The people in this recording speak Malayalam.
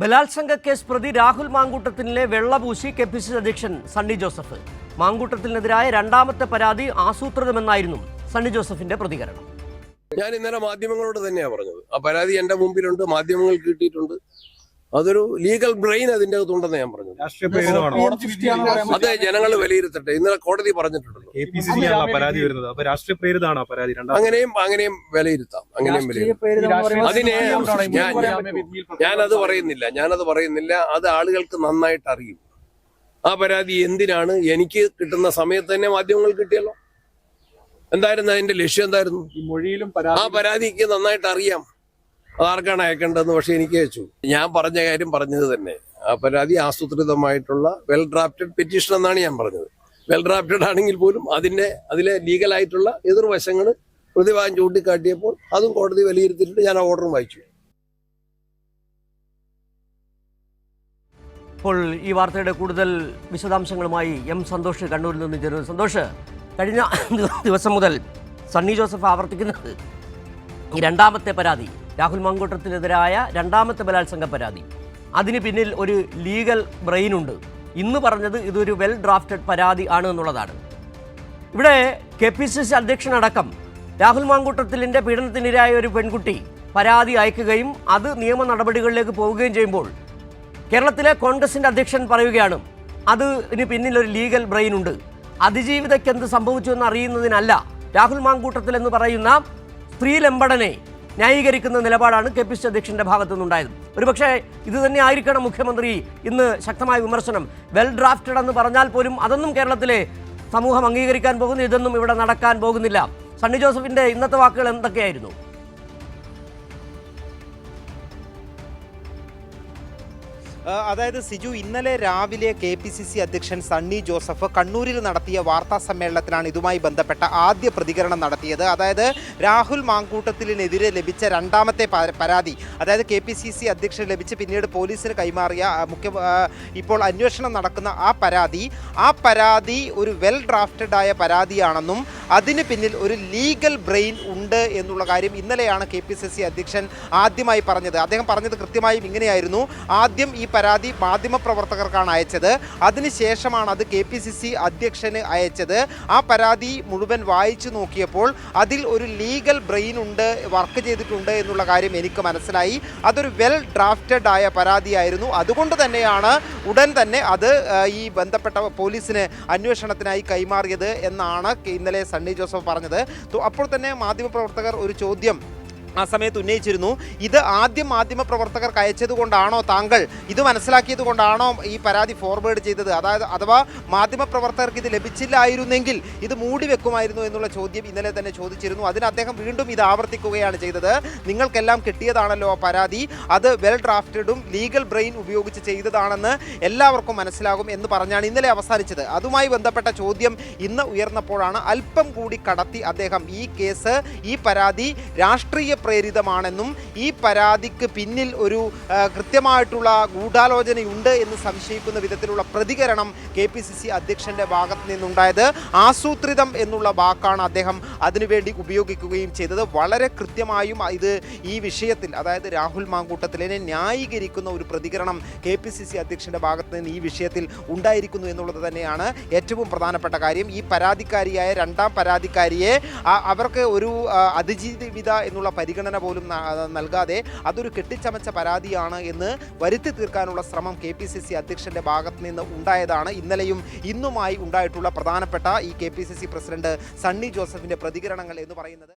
ബലാത്സംഗ കേസ് പ്രതി രാഹുൽ മാങ്കൂട്ടത്തിലെ വെള്ളപൂശി കെപിസിസി അധ്യക്ഷൻ സണ്ണി ജോസഫ്. മാങ്കൂട്ടത്തിനെതിരായ രണ്ടാമത്തെ പരാതി ആസൂത്രിതമെന്നായിരുന്നു സണ്ണി ജോസഫിന്റെ പ്രതികരണം. ഞാൻ ഇന്നലെ മാധ്യമങ്ങളോട് തന്നെയാണ് പറഞ്ഞത്. ആ പരാതി എന്റെ മുമ്പിലുണ്ട്, മാധ്യമങ്ങൾ കിട്ടിയിട്ടുണ്ട്. അതൊരു ലീഗൽ ബ്രെയിൻ അതിന്റെ അകത്തുണ്ടെന്ന് ഞാൻ പറഞ്ഞു. അത് ജനങ്ങൾ വിലയിരുത്തട്ടെ. ഇന്നലെ കോടതി പറഞ്ഞിട്ടുണ്ടല്ലോ, അങ്ങനെയും വിലയിരുത്താം. അതിനെ ഞാനത് പറയുന്നില്ല. അത് ആളുകൾക്ക് നന്നായിട്ട് അറിയും. ആ പരാതി എന്തിനാണ് എനിക്ക് കിട്ടുന്ന സമയത്ത് തന്നെ മാധ്യമങ്ങൾ കിട്ടിയല്ലോ. എന്തായിരുന്നു അതിന്റെ ലക്ഷ്യം? എന്തായിരുന്നു? ആ പരാതിക്ക് നന്നായിട്ട് അറിയാം അതാർക്കാണ് അയക്കേണ്ടതെന്ന്. പക്ഷെ എനിക്ക് അയച്ചു. ഞാൻ പറഞ്ഞ കാര്യം പറഞ്ഞത് തന്നെ. ആ പരാതി ആസൂത്രിതമായിട്ടുള്ള വെൽ ഡ്രാഫ്റ്റഡ് പെറ്റീഷൻ എന്നാണ് ഞാൻ പറഞ്ഞത്. വെൽ ഡ്രാഫ്റ്റഡ് ആണെങ്കിൽ പോലും അതിലെ ലീഗലായിട്ടുള്ള എതിർവശങ്ങൾ പ്രതിഭാഗം ചൂണ്ടിക്കാട്ടിയപ്പോൾ അതും കോടതി വിലയിരുത്തിയിട്ട് ഞാൻ ആ ഓർഡറും വായിച്ചു. ഇപ്പോൾ ഈ വാർത്തയുടെ കൂടുതൽ വിശദാംശങ്ങളുമായി എം സന്തോഷ് കണ്ണൂരിൽ നിന്ന് ചേരുന്നു. സന്തോഷ്, കഴിഞ്ഞ ദിവസം മുതൽ സണ്ണി ജോസഫ് ആവർത്തിക്കുന്നത് ഈ രണ്ടാമത്തെ പരാതി, രാഹുൽ മാങ്കൂട്ടത്തിനെതിരായ രണ്ടാമത്തെ ബലാത്സംഗ പരാതി, അതിന് പിന്നിൽ ഒരു ലീഗൽ ബ്രെയിനുണ്ട്. ഇന്ന് പറഞ്ഞത് ഇതൊരു വെൽ ഡ്രാഫ്റ്റഡ് പരാതി ആണ് എന്നുള്ളതാണ്. ഇവിടെ കെപിസിസി അധ്യക്ഷനടക്കം രാഹുൽ മാങ്കൂട്ടത്തിലിൻ്റെ പീഡനത്തിനിരയായ ഒരു പെൺകുട്ടി പരാതി അയക്കുകയും അത് നിയമ നടപടികളിലേക്ക് പോവുകയും ചെയ്യുമ്പോൾ കേരളത്തിലെ കോൺഗ്രസിൻ്റെ അധ്യക്ഷൻ പറയുകയാണ് അതിന് പിന്നിൽ ഒരു ലീഗൽ ബ്രെയിൻ ഉണ്ട്. അതിജീവിതയ്ക്ക് എന്ത് സംഭവിച്ചു എന്ന് അറിയുന്നതിനല്ല രാഹുൽ മാങ്കൂട്ടത്തിൽ എന്ന് പറയുന്ന സ്ത്രീലമ്പടനെ ന്യായീകരിക്കുന്ന നിലപാടാണ് കെപിസിസി അധ്യക്ഷന്റെ ഭാഗത്തു നിന്നുണ്ടായത്. ഒരുപക്ഷെ ഇത് തന്നെ ആയിരിക്കണം മുഖ്യമന്ത്രി ഇന്ന് ശക്തമായ വിമർശനം. വെൽ ഡ്രാഫ്റ്റഡ് എന്ന് പറഞ്ഞാൽ പോലും അതൊന്നും കേരളത്തിലെ സമൂഹം അംഗീകരിക്കാൻ പോകുന്നു. ഇതൊന്നും ഇവിടെ നടക്കാൻ പോകുന്നില്ല. സണ്ണി ജോസഫിന്റെ ഇന്നത്തെ വാക്കുകൾ എന്തൊക്കെയായിരുന്നു? അതായത് സിജു, ഇന്നലെ രാവിലെ KPCC അധ്യക്ഷൻ സണ്ണി ജോസഫ് കണ്ണൂരിൽ നടത്തിയ വാർത്താ സമ്മേളനത്തിലാണ് ഇതുമായി ബന്ധപ്പെട്ട ആദ്യ പ്രതികരണം നടത്തിയത്. അതായത് രാഹുൽ മാങ്കൂട്ടത്തിനെതിരെ ലഭിച്ച രണ്ടാമത്തെ പരാതി, അതായത് KPCC അധ്യക്ഷൻ ലഭിച്ച് പിന്നീട് പോലീസിന് കൈമാറിയ ഇപ്പോൾ അന്വേഷണം നടക്കുന്ന ആ പരാതി ഒരു വെൽ ഡ്രാഫ്റ്റഡ് ആയ പരാതിയാണെന്നും അതിന് പിന്നിൽ ഒരു ലീഗൽ ബ്രെയിൻ ഉണ്ട് എന്നുള്ള കാര്യം ഇന്നലെയാണ് KPCC അധ്യക്ഷൻ ആദ്യമായി പറഞ്ഞത്. അദ്ദേഹം പറഞ്ഞത് കൃത്യമായും ഇങ്ങനെയായിരുന്നു. ആദ്യം ഈ പരാതി മാധ്യമപ്രവർത്തകർക്കാണ് അയച്ചത്, അതിനുശേഷമാണ് അത് KPCC അധ്യക്ഷന് അയച്ചത്. ആ പരാതി മുഴുവൻ വായിച്ചു നോക്കിയപ്പോൾ അതിൽ ഒരു ലീഗൽ ബ്രെയിൻ ഉണ്ട്, വർക്ക് ചെയ്തിട്ടുണ്ട് എന്നുള്ള കാര്യം എനിക്ക് മനസ്സിലായി. അതൊരു വെൽ ഡ്രാഫ്റ്റഡ് ആയ പരാതിയായിരുന്നു. അതുകൊണ്ട് തന്നെയാണ് ഉടൻ തന്നെ അത് ഈ ബന്ധപ്പെട്ട പോലീസിന് അന്വേഷണത്തിനായി കൈമാറിയത് എന്നാണ് ഇന്നലെ സണ്ണി ജോസഫ് പറഞ്ഞത്. അപ്പോൾ തന്നെ മാധ്യമപ്രവർത്തകർ ഒരു ചോദ്യം ആ സമയത്ത് ഉന്നയിച്ചിരുന്നു. ഇത് ആദ്യം മാധ്യമപ്രവർത്തകർക്ക് അയച്ചത് കൊണ്ടാണോ, താങ്കൾ ഇത് മനസ്സിലാക്കിയത് കൊണ്ടാണോ ഈ പരാതി ഫോർവേഡ് ചെയ്തത്? അഥവാ മാധ്യമപ്രവർത്തകർക്ക് ഇത് ലഭിച്ചില്ലായിരുന്നെങ്കിൽ ഇത് മൂടി വെക്കുമായിരുന്നു എന്നുള്ള ചോദ്യം ഇന്നലെ തന്നെ ചോദിച്ചിരുന്നു. അതിന് അദ്ദേഹം വീണ്ടും ഇത് ആവർത്തിക്കുകയാണ് ചെയ്തത്. നിങ്ങൾക്കെല്ലാം കിട്ടിയതാണല്ലോ ആ പരാതി, അത് വെൽ ഡ്രാഫ്റ്റഡും ലീഗൽ ബ്രെയിൻ ഉപയോഗിച്ച് ചെയ്തതാണെന്ന് എല്ലാവർക്കും മനസ്സിലാകും എന്ന് പറഞ്ഞാണ് ഇന്നലെ അവസാനിച്ചത്. അതുമായി ബന്ധപ്പെട്ട ചോദ്യം ഇന്ന് ഉയർന്നപ്പോഴാണ് അല്പം കൂടി കടത്തി അദ്ദേഹം ഈ പരാതി രാഷ്ട്രീയ പ്രേരിതമാണെന്നും ഈ പരാതിക്ക് പിന്നിൽ ഒരു കൃത്യമായിട്ടുള്ള ഗൂഢാലോചനയുണ്ട് എന്ന് സംശയിക്കുന്ന വിധത്തിലുള്ള പ്രതികരണം KPCC അധ്യക്ഷന്റെ ഭാഗത്ത് നിന്നുണ്ടായത്. ആസൂത്രിതം എന്നുള്ള വാക്കാണ് അദ്ദേഹം അതിനുവേണ്ടി ഉപയോഗിക്കുകയും ചെയ്തത്. വളരെ കൃത്യമായും ഇത് ഈ വിഷയത്തിൽ, അതായത് രാഹുൽ മാങ്കൂട്ടത്തിലിനെ ന്യായീകരിക്കുന്ന ഒരു പ്രതികരണം KPCC അധ്യക്ഷന്റെ ഭാഗത്ത് നിന്ന് ഈ വിഷയത്തിൽ ഉണ്ടായിരിക്കുന്നു എന്നുള്ളത് തന്നെയാണ് ഏറ്റവും പ്രധാനപ്പെട്ട കാര്യം. ഈ പരാതിക്കാരിയായ രണ്ടാം പരാതിക്കാരിയെ അവർക്ക് ഒരു അതിജീവിത എന്നുള്ള പരിഗണന പോലും നൽകാതെ അതൊരു കെട്ടിച്ചമച്ച പരാതിയാണ് എന്ന് വരുത്തി തീർക്കാനുള്ള ശ്രമം KPCC അധ്യക്ഷന്റെ ഭാഗത്ത് നിന്ന് ഉണ്ടായതാണ് ഇന്നലെയും ഇന്നുമായി ഉണ്ടായിട്ടുള്ള പ്രധാനപ്പെട്ട ഈ KPCC പ്രസിഡന്റ് സണ്ണി ജോസഫിന്റെ പ്രതികരണങ്ങൾ എന്ന് പറയുന്നത്.